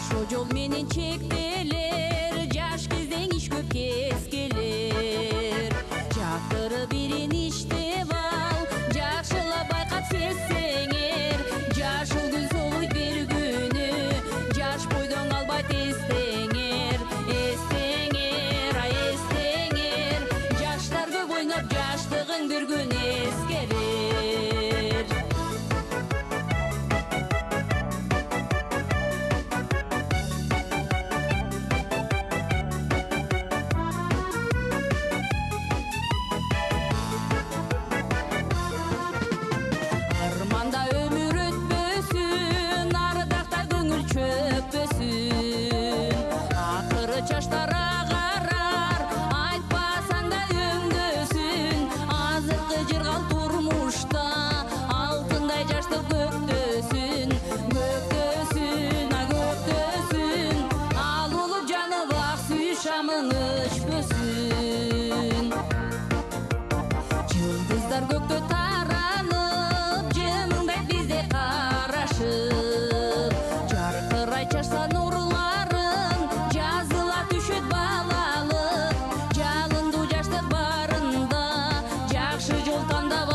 Ошо жол менен чектелер, жаш кезден иш көп кескелер. Жактырып бирин иштеп ал, жакшылап байкап сезсеңер. Жашыл гүл солуйт бир күнү, жаш бойдон калбайт эстеңер. Эстеңер, ай эстеңер, жаштар көп ойноп, жаштыгың бир күн эскерер. Арманда өмүр өтпөсүн, ардакта көңүл чөкпөсүн. Акыры чаштар агарар, айтпасаң да өңдөсүн. Азыркы жыргал турмушта алтындай жаштык көктөсүн. Көктөсүн, көктөсүн, ал улуп жанып ак сүй шамың өчпөсүн. Жылдыздар көктө таранып, жымыңдайт бизде карашып. Жаркырай чачса нурларың, жазыла түшөт балалык. Жалындуу жаштык барында, жакшы жол тандап